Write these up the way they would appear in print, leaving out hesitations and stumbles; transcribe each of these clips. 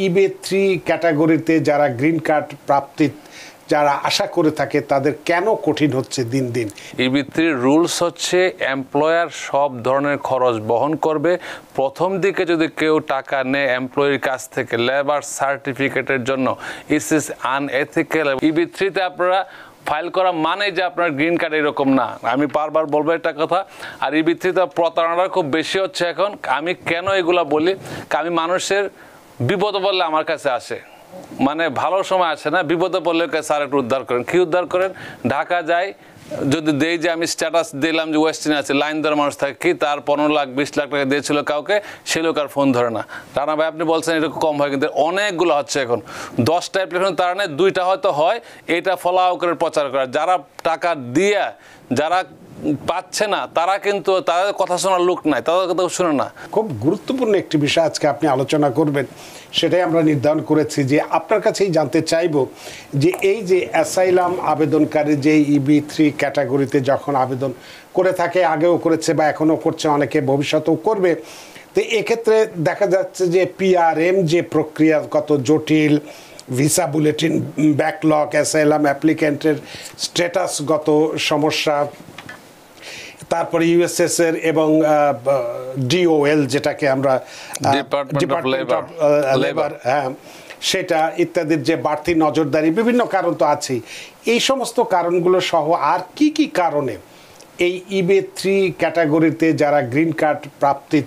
EB3 ক্যাটাগরিতে যারা green card প্রাপ্তি যারা আশা করে থাকে তাদের কেন কঠিন হচ্ছে দিন দিন? EB3 রুলস হচ্ছে এমপ্লয়ার সব ধরনের খরচ বহন করবে। প্রথম দিকে যদি কেউ টাকা নেয় এমপ্লয়ির কাছ থেকে লেবার সার্টিফিকেটের জন্য, ইস ইজ আনএথিক্যাল। EB3-তে আপনারা ফাইল করা মানে যে আপনার গ্রিন কার্ড এরকম না, আমি বারবার বলবো একটা কথা। আর EB3-তে প্রতারণা খুব বেশি হচ্ছে এখন। আমি কেন এগুলা বলি, আমি মানুষের বিপদে পড়লে আমার কাছে আসে, মানে ভালো সময় আসে না, বিপদে পড়লে স্যার একটু উদ্ধার করেন। কি উদ্ধার করেন? ঢাকা যাই যদি দেই যে আমি স্ট্যাটাস দিলাম যে ওয়েস্টিনে আছে, লাইন ধরে মানুষ থাকে, কি তার 15 লাখ 20 লাখ টাকা দিয়েছিল কাউকে, সে লোক আর ফোন ধরে না। রানা ভাই আপনি বলছেন এটা কম হয়, কিন্তু অনেকগুলো হচ্ছে এখন। 10টা অ্যাপ্লিকেশন তার নেই, 2টা হয়তো হয়, এটা ফলো করে প্রচার করা। যারা টাকা দিয়ে যারা পাচ্ছে না তারা কিন্তু তাদের কথা শোনার লোক নাই, তাদের কথা শুনে না। খুব গুরুত্বপূর্ণ একটি বিষয় আজকে আপনি আলোচনা করবেন, সেটাই আমরা নির্ধারণ করেছি যে আপনার কাছেই জানতে চাইব যে এই যে অ্যাসাইলাম আবেদনকারী যে EB3 ক্যাটাগরিতে যখন আবেদন করে থাকে, আগেও করেছে বা এখনও করছে, অনেকে ভবিষ্যতেও করবে, তো এক্ষেত্রে দেখা যাচ্ছে যে PRM যে প্রক্রিয়া কত জটিল, ভিসা বুলেটিন ব্যাকলগ, অ্যাসাইলাম অ্যাপ্লিক্যান্টের স্ট্যাটাসগত সমস্যা, তারপরে USS এর এবং DOL যেটাকে আমরা ডিপার্টমেন্ট অফ লেবার, হ্যাঁ সেটা ইত্যাদির যে বাড়তি নজরদারি, বিভিন্ন কারণ তো আছেই। এই সমস্ত কারণগুলো সহ আর কি কি কারণে এই EB3 ক্যাটাগরিতে যারা গ্রিন কার্ড প্রাপ্তি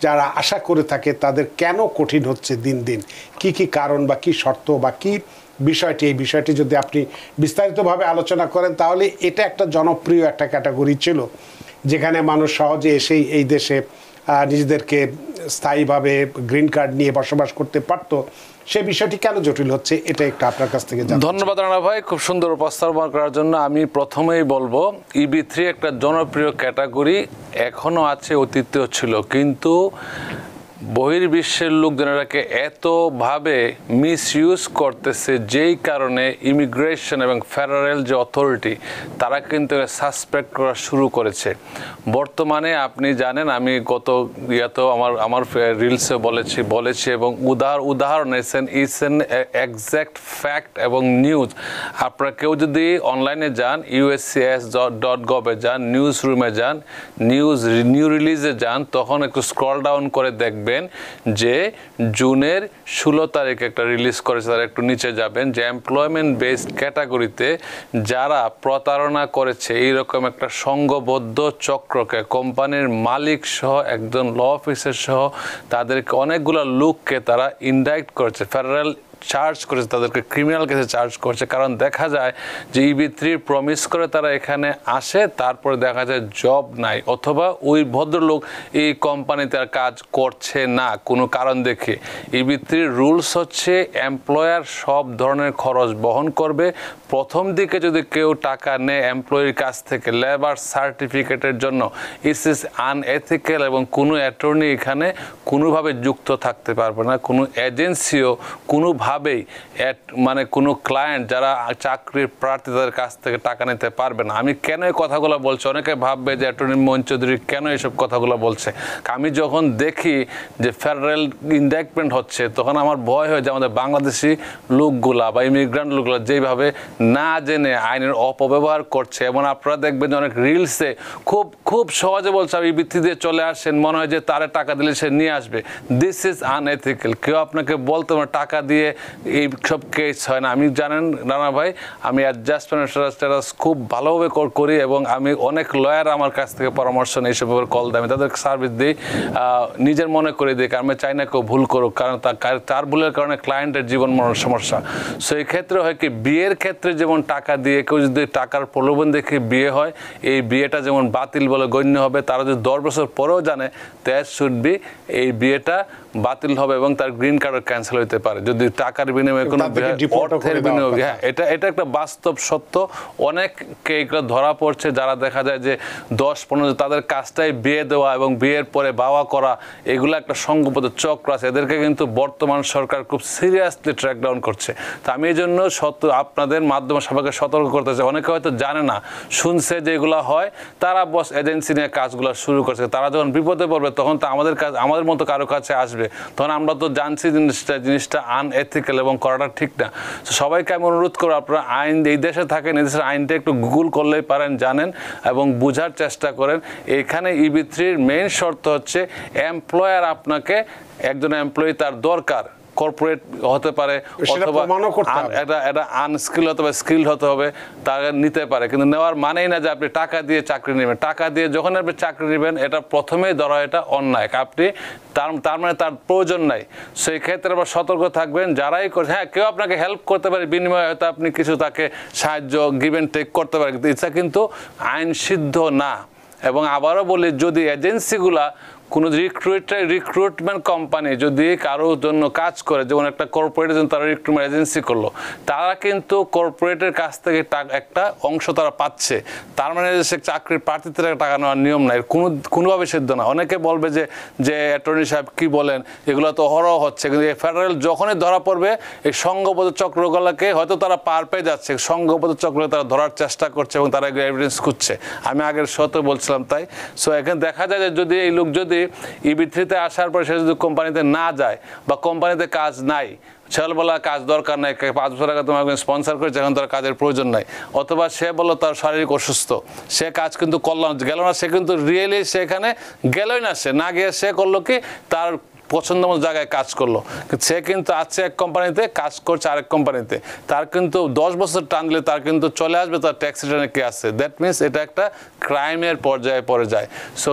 যারা আশা করে থাকে তাদের কেন কঠিন হচ্ছে দিন দিন? কি কি কারণ বা কি শর্ত বা কি বিষয়টি, এই বিষয়টি যদি আপনি বিস্তারিতভাবে আলোচনা করেন, তাহলে এটা একটা জনপ্রিয় একটা ক্যাটাগরি ছিল যেখানে মানুষ সহজে এসেই এই দেশে নিজেদেরকে স্থায়ীভাবে গ্রিন কার্ড নিয়ে বসবাস করতে পারত। সেই বিষয়টি কেন জটিল হচ্ছে, এটা একটু আপনার কাছ থেকে জানতে। ধন্যবাদ রানা ভাই, খুব সুন্দর উপস্থাপন করার জন্য। আমি প্রথমেই বলবো EB3 একটা জনপ্রিয় ক্যাটাগরি, এখনো আছে, অতীতেও ছিল, কিন্তু বহির্বিশ্বের লোকজন এটাকে এতভাবে মিসইউজ করতেছে, যেই কারণে ইমিগ্রেশন এবং ফেডারেল যে অথরিটি তারা কিন্তু সাসপেক্ট করা শুরু করেছে। বর্তমানে আপনি জানেন, আমি গত ইয়াতেও আমার রিলসে বলেছি এবং উদাহরণ ইটস এক্স্যাক্ট ফ্যাক্ট এবং নিউজ। আপনারা কেউ যদি অনলাইনে যান, USCIS.gov-এ যান, নিউজ রুমে যান, নিউ রিলিজে যান, তখন একটু স্ক্রল ডাউন করে দেখবেন যে জুনের 16 তারিখে একটা রিলিজ করেছে, তারা একটু নিচে যাবেন, যে এমপ্লয়মেন্ট বেসড ক্যাটাগরিতে যারা প্রতারণা করেছে এইরকম একটা সংঘবদ্ধ চক্রকে, কোম্পানির মালিক সহ একজন ল অফিসার সহ তাদেরকে অনেকগুলো লোককে তারা ইনডাইক্ট করেছে, ফেডারেল চার্জ করেছে, তাদেরকে ক্রিমিনাল কেসে চার্জ করছে। কারণ দেখা যায় যে EB3 প্রমিস করে তারা এখানে আসে, তারপরে দেখা যায় জব নাই, অথবা ওই ভদ্রলোক এই কোম্পানিতে আর কাজ করছে না কোনো কারণ দেখে। EB3 রুলস হচ্ছে এমপ্লয়ার সব ধরনের খরচ বহন করবে। প্রথম দিকে যদি কেউ টাকা নেয় এমপ্লয়ির কাছ থেকে লেবার সার্টিফিকেটের জন্য, ইস ইজ আনএথিক্যাল, এবং কোনো অ্যাটর্নি এখানে কোনোভাবে যুক্ত থাকতে পারবে না, কোনো এজেন্সিও কোনোভাবেই মানে কোনো ক্লায়েন্ট যারা চাকরির প্রার্থী তাদের কাছ থেকে টাকা নিতে পারবে না। আমি কেন এই কথাগুলো বলছি, অনেকে ভাববে যে অ্যাটর্নি মোহন চৌধুরী কেন এইসব কথাগুলো বলছে। আমি যখন দেখি যে ফেডারেল ইনডাইকমেন্ট হচ্ছে, তখন আমার ভয় হয় যে আমাদের বাংলাদেশি লোকগুলা বা ইমিগ্রান্ট লোকগুলা যেভাবে না জেনে আইনের অপব্যবহার করছে। এবং আপনারা দেখবেন যে অনেক রিলসে খুব সহজে বলছে আমি EB3 দিয়ে চলে আসেন, মনে হয় যে তারে টাকা দিলে সে নিয়ে আসবে। This is unethical. কেউ আপনাকে বলতে টাকা দিয়ে এই সব কেস হয় না। আমি জানেন রানা ভাই, আমি অ্যাডজাস্টমেন্ট স্ট্যাটাস খুব ভালোভাবে করি এবং আমি অনেক লয়ার আমার কাছ থেকে পরামর্শ নেই, এইসব কল দেয়, আমি তাদের সার্ভিস দিই, নিজের মনে করে দিই, কারণ আমি চাই না কেউ ভুল করুক, কারণ তার ভুলের কারণে ক্লায়েন্টের জীবন মরণের সমস্যা। সো এই ক্ষেত্রে হয় কি, বিয়ের ক্ষেত্রে যেমন টাকা দিয়ে কেউ যদি টাকার প্রলোভন দেখে বিয়ে হয়, এই বিয়েটা যেমন বাতিল বলে গণ্য হবে। তারা যদি 10 বছর পরেও জানে, দ্যাট শুড বি, এই বিয়েটা বাতিল হবে এবং তার গ্রিন কার্ডও ক্যান্সেল হতে পারে যদি টাকার বিনিময়ে কোনো অর্থের বিনিয়োগ। হ্যাঁ, এটা একটা বাস্তব সত্য। অনেককে এগুলো ধরা পড়ছে, যারা দেখা যায় যে 10-15 তাদের কাজটাই বিয়ে দেওয়া এবং বিয়ের পরে বাওয়া করা, এগুলো একটা সংঘবদ্ধ চক্র আছে। এদেরকে কিন্তু বর্তমান সরকার খুব সিরিয়াসলি ট্র্যাক ডাউন করছে। তো আমি এই জন্য আপনাদের মাধ্যমে সবাইকে সতর্ক করতে চাই। অনেকে হয়তো জানে না, শুনছে যে এগুলো হয়, তারা বস এজেন্সি নিয়ে কাজগুলো শুরু করছে। তারা যখন বিপদে পড়বে তখন তো আমাদের মতো কারো কাছে আসবে আসবে, তখন আমরা তো জানছি জিনিসটা আনএথিক্যাল এবং করাটা ঠিক না। তো সবাইকে আমি অনুরোধ করবো, আপনারা আইন এই দেশে থাকেন, এই দেশের আইনটা একটু গুগল করলেই পারেন, জানেন এবং বোঝার চেষ্টা করেন। এখানে EB3-র মেইন শর্ত হচ্ছে এমপ্লয়ার আপনাকে, একজন এমপ্লয়ি তার দরকার, কর্পোরেট হতে পারে অথবা এটা আনস্কিল হতে হবে, স্কিল হতে হবে, তাকে নিতে পারে। কিন্তু নেওয়ার মানেই না যে আপনি টাকা দিয়ে চাকরি নেবেন। টাকা দিয়ে যখন আপনি চাকরি নেবেন, এটা প্রথমেই ধরা এটা অন্যায়। আপনি তার মানে তার প্রয়োজন নাই। সেই ক্ষেত্রে আবার সতর্ক থাকবেন যারাই করে। হ্যাঁ, কেউ আপনাকে হেল্প করতে পারে, বিনিময়ে হয়তো আপনি কিছু তাকে সাহায্য গিভ অ্যান্ড টেক করতে পারে, কিন্তু এটা কিন্তু আইন সিদ্ধ না। এবং আবারও বলি, যদি এজেন্সিগুলা কোনো রিক্রুটমেন্ট কোম্পানি যদি কারোর জন্য কাজ করে, যেমন একটা কর্পোরেটের জন্য তারা রিক্রুটমেন্ট এজেন্সি করলো, তারা কিন্তু কর্পোরেটের কাছ থেকে একটা অংশ তারা পাচ্ছে। তার মানে সে চাকরির প্রার্থী থেকে টাকা নেওয়ার নিয়ম নাই, কোনোভাবে সিদ্ধ না। অনেকে বলবে যে অ্যাটর্নি সাহেব কি বলেন, এগুলো তো অহরহ হচ্ছে। কিন্তু এই ফেডারেল যখনই ধরা পড়বে, এই সংঘবদ্ধ চক্রগুলোকে হয়তো তারা পার পেয়ে যাচ্ছে, সংঘবদ্ধ চক্র তারা ধরার চেষ্টা করছে এবং তারা এভিডেন্স খুঁজছে। আমি আগের শতে বলছিলাম তাই। সো এখানে দেখা যায় যে যদি এই লোক যদি EB3-তে আসার পর সে যদি কোম্পানিতে না যায় বা কোম্পানিতে কাজ নাই, সে বলা কাজ দরকার নাই, 5 বছর আগে তোমার স্পন্সর করেছে, এখন তার কাজের প্রয়োজন নাই, অথবা সে বললো তার শারীরিক অসুস্থ, সে কাজ কিন্তু গেল না, সে কিন্তু রিয়েলি সেখানে গেলই না, সে না গিয়ে সে করলো কি তার পছন্দ মতো জায়গায় কাজ করলো। সে কিন্তু আছে এক কোম্পানিতে, কাজ করছে আরেক কোম্পানিতে, তার কিন্তু 10 বছর টানলে তার কিন্তু চলে আসবে তার ট্যাক্স রিটার্নে কে আছে। দ্যাট মিনস এটা একটা ক্রাইমের পর্যায়ে পড়ে যায়। সো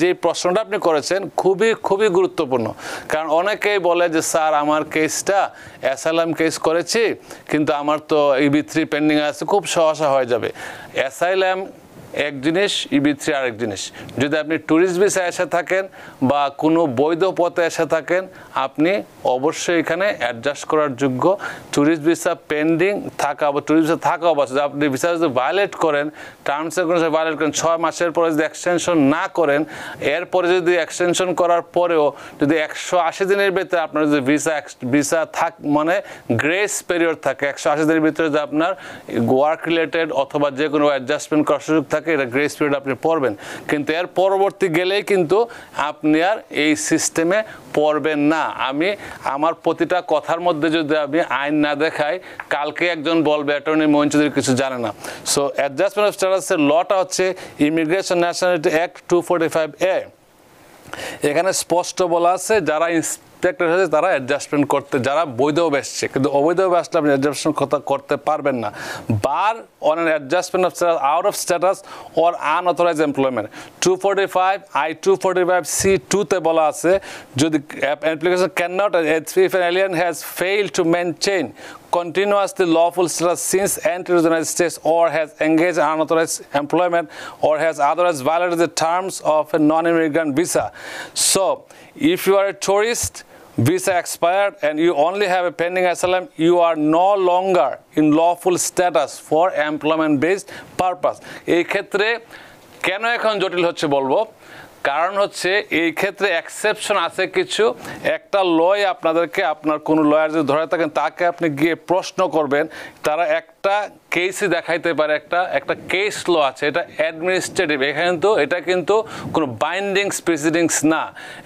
যে প্রশ্নটা আপনি করেছেন খুবই খুবই গুরুত্বপূর্ণ। কারণ অনেকেই বলে যে স্যার আমার কেসটা অ্যাসাইলাম কেস করেছি, কিন্তু আমার তো EB3 পেন্ডিং আছে, খুব সহসা হয়ে যাবে। অ্যাসাইলাম এক জিনিস, EB3 আরেক জিনিস। যদি আপনি ট্যুরিস্ট ভিসা এসে থাকেন বা কোনো বৈধ পথে এসে থাকেন, আপনি অবশ্যই এখানে অ্যাডজাস্ট করার যোগ্য। ট্যুরিস্ট ভিসা পেন্ডিং থাকা বা ট্যুরিস্ট ভিসা থাকা অবস্থা আপনি ভিসা যদি ভায়োলেট করেন, টার্মস এন্ড কন্ডিশন ভায়োলেট করেন, 6 মাসের পরে যদি এক্সটেনশন না করেন, এরপরে যদি এক্সটেনশন করার পরেও যদি 180 দিনের ভিতরে আপনার যদি ভিসা মানে গ্রেস পিরিয়ড থাকে, 180 দিনের ভিতরে যদি আপনার ওয়ার্ক রিলেটেড অথবা যে কোনো অ্যাডজাস্টমেন্ট করার সুযোগ থাকে, এটা গ্রেস পিরিয়ড আপনি পড়বেন। কিন্তু এর পরবর্তী গেলেই কিন্তু আপনি আর এই সিস্টেমে পড়বেন না। আমি আমার প্রতিটা কথার মধ্যে যদি আমি আইন না দেখাই, কালকে একজন বলবে অ্যাটর্নি মোহিন চৌধুরী কিছু জানে না। সো অ্যাডজাস্টমেন্ট অফ স্ট্যাটাসের লটা হচ্ছে ইমিগ্রেশন ন্যাশনালিটি অ্যাক্ট 245A। এখানে স্পষ্ট বলা আছে যারা ইন্সপেক্টর হয়েছে তারা অ্যাডজাস্টমেন্ট করতে, যারা বৈধভাবে আসছে, কিন্তু অবৈধভাবে আসলে আপনি অ্যাডজাস্টমেন্ট করতে পারবেন না। Bar on an adjustment of status out of status or unauthorized employment 245I245C2-তে বলা আছে, যদি application can not if an alien has failed to maintain continuously lawful status since entry to the United States or has engaged in unauthorized employment or has otherwise violated the terms of a non-immigrant visa. So, if you are a tourist, visa expired and you only have a pending asylum, you are no longer in lawful status for employment-based purpose. এই ক্ষেত্রে কেন এখন জটিল হচ্ছে বলবো, কারণ হচ্ছে এই ক্ষেত্রে এক্সেপশন আছে কিছু। একটা লয় আপনাদেরকে, আপনার কোনো লয়ার যদি ধরে থাকেন তাকে আপনি গিয়ে প্রশ্ন করবেন, তারা একটা কেসই দেখাইতে পারে, একটা কেস ল আছে, এটা অ্যাডমিনিস্ট্রেটিভ, এখানে তো এটা কিন্তু কোনো বাইন্ডিংস প্রিসিডিংস না।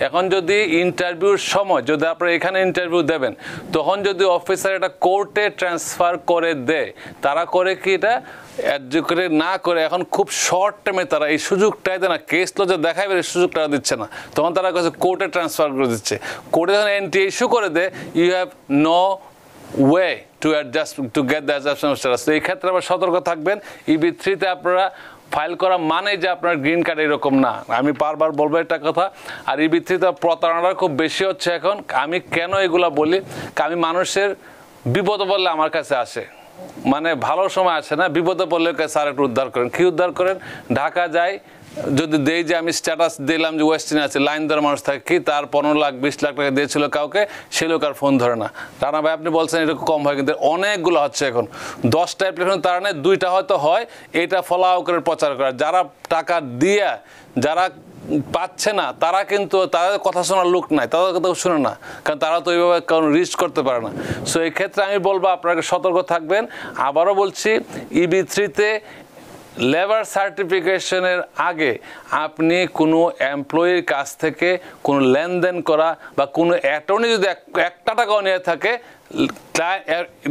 এখন যদি ইন্টারভিউর সময় যদি আপনারা এখানে ইন্টারভিউ দেবেন, তখন যদি অফিসার এটা কোর্টে ট্রান্সফার করে দেয়, তারা করে কি এটা এডুকেটেড না করে এখন খুব শর্ট টাইমে তারা এই সুযোগটাই দেয় না, কেস ল যে দেখাবে এই সুযোগটা দিচ্ছে না, তখন তারা কাছে কোর্টে ট্রান্সফার করে দিচ্ছে। কোর্টে যখন এন্ট্রি ইস্যু করে দেয়, you have no way to adjust to get the adjustment status. এই ক্ষেত্রে আবার সতর্ক থাকবেন, EB3-তে আপনারা ফাইল করা মানে যে আপনার গ্রিন কার্ড এরকম না, আমি বারবার বলবো একটা কথা। আর EB3-তে প্রতারণাটা খুব বেশি হচ্ছে এখন। আমি কেন এগুলা বলি, আমি মানুষের বিপদে পড়লে আমার কাছে আসে, মানে ভালো সময় আসে না, বিপদে পড়লে স্যার একটু উদ্ধার করেন। কি উদ্ধার করেন? ঢাকা যাই, যদি দেই যে আমি স্ট্যাটাস দিলাম যে ওয়েস্টিনে আছে, লাইন ধরে মানুষ থাকে কি তার 15 লাখ 20 লাখ টাকা দিয়েছিল কাউকে, সে লোক আর ফোন ধরে না। রানা ভাই আপনি বলছেন এটা কম হয়, কিন্তু অনেকগুলো হচ্ছে এখন। 10টা অ্যাপ্লিকেশন তার নেই, 2টা হয়তো হয়, এটা ফলাও করে প্রচার করা। যারা টাকা দিয়ে যারা পাচ্ছে না, তারা কিন্তু তাদের কথা শোনার লোক নাই, তাদের কথা শুনে না, কারণ তারা তো এইভাবে কারণ রিচ করতে পারে না। সো এই ক্ষেত্রে আমি বলবো আপনাকে সতর্ক থাকবেন। আবারও বলছি, EB3-তে লেবার সার্টিফিকেশনের আগে আপনি কোনো এমপ্লয়ির কাছ থেকে কোনো লেনদেন করা বা কোনো অ্যাটর্নি যদি এক টাকাও নিয়ে থাকে,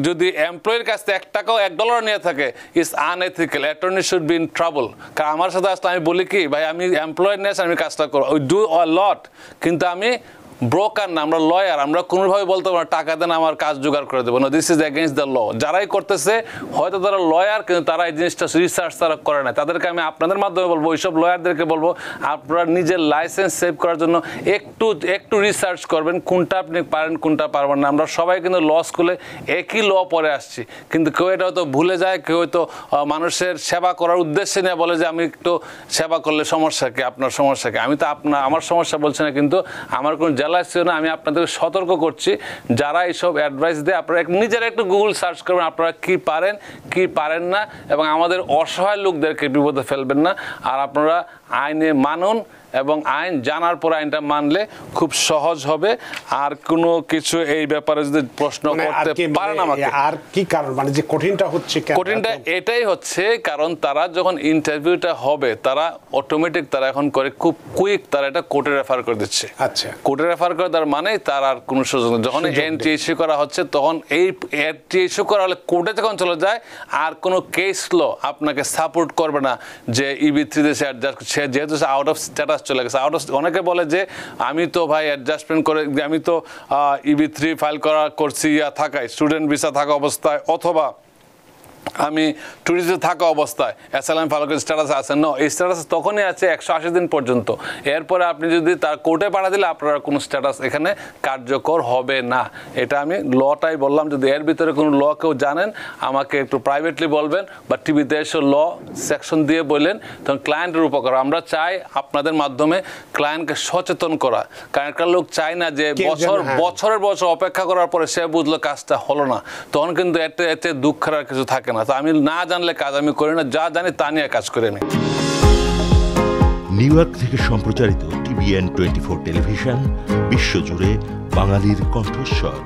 যদি এমপ্লয়ির কাছ থেকে $1 নিয়ে থাকে, is unethical. Attorney should be in trouble. কারণ আমার সাথে আসলে আমি বলি কি, ভাই আমি এমপ্লয়ার নিয়ে আমি কাজটা করবো, উই ডু আ লট, কিন্তু আমি ব্রোকার না, আমরা লয়ার। আমরা কোনোভাবে বলতে পারবো না টাকা দেন আমার কাজ জোগাড় করে দেবো না, this is against the law. যারাই করতেছে হয়তো তারা লয়ার, কিন্তু তারা এই জিনিসটা রিসার্চ তারা করে না। তাদেরকে আমি আপনাদের মাধ্যমে বলবো, ওইসব লয়ারদেরকে বলবো আপনারা নিজের লাইসেন্স সেভ করার জন্য একটু রিসার্চ করবেন, কোনটা আপনি পারেন কোনটা পারবেন না। আমরা সবাই কিন্তু ল স্কুলে একই ল পড়ে আসছি, কিন্তু কেউ এটা হয়তো ভুলে যায়, কেউ হয়তো মানুষের সেবা করার উদ্দেশ্যে নিয়ে বলে যে আমি একটু সেবা করলে সমস্যা কি, আপনার সমস্যা কি। আমি তো আমার সমস্যা বলছি না, কিন্তু আমার কোনো না। আমি আপনাদেরকে সতর্ক করছি, যারা এইসব অ্যাডভাইস দেয় আপনারা নিজেরা একটু গুগল সার্চ করবেন আপনারা কি পারেন কি পারেন না, এবং আমাদের অসহায় লোকদেরকে বিপদে ফেলবেন না। আর আপনারা আইনে মানুন, এবং আইন জানার পর আইনটা মানলে খুব সহজ হবে। আর কোনো কিছু এই ব্যাপারে যদি প্রশ্ন করতে পারেন আমাকে, আর কি কারণ, মানে যে কঠিনটা হচ্ছে, কঠিনটা এটাই হচ্ছে কারণ তারা যখন ইন্টারভিউটা হবে তারা অটোমেটিক তারা এখন করে খুব কুইক, তারা এটা কোর্টে রেফার করে দিচ্ছে। আচ্ছা, কোর্টে রেফার করে তার মানে তার আর কোনো সুযোগ নেই। যখন এন্ট্রি ইস্যু করা হচ্ছে তখন এই এন্ট্রি ইস্যু করা হলে কোর্টে যখন চলে যায় আর কোনো কেস ল আপনাকে সাপোর্ট করবে না যে EB3 দেশে সে যেহেতু আউট অফ স্ট্যাটাস চলে গেছে। অনেকে বলে যে আমি তো ভাই অ্যাডজাস্টমেন্ট করে, আমি তো EB3 ফাইল করছি থাকায়, স্টুডেন্ট ভিসা থাকা অবস্থায়, অথবা আমি ট্যুরিস্টে থাকা অবস্থায় অ্যাসাইলাম ফাইল করে স্ট্যাটাস আছে। না, এই স্ট্যাটাস তখনই আছে 180 দিন পর্যন্ত। এরপরে আপনি যদি তার কোর্টে পাঠা দিলে আপনার কোনো স্ট্যাটাস এখানে কার্যকর হবে না। এটা আমি লটাই বললাম। যদি এর ভিতরে কোনো ল কেউ জানেন আমাকে একটু প্রাইভেটলি বলবেন, বা টিভিতে এসে ল সেকশন দিয়ে বললেন, তখন ক্লায়েন্টের উপকার। আমরা চাই আপনাদের মাধ্যমে ক্লায়েন্টকে সচেতন করা, কারণ একটা লোক চায় না যে বছর অপেক্ষা করার পরে সে বুঝলো কাজটা হলো না, তখন কিন্তু এতে দুঃখের আর কিছু থাকে না। তো আমি না জানলে কাজ আমি করি না, যা জানি তা নিয়ে কাজ করে আমি। নিউ ইয়র্ক থেকে সম্প্রচারিত TVN 24 টেলিভিশন বিশ্বজুড়ে বাঙালির কণ্ঠস্বর।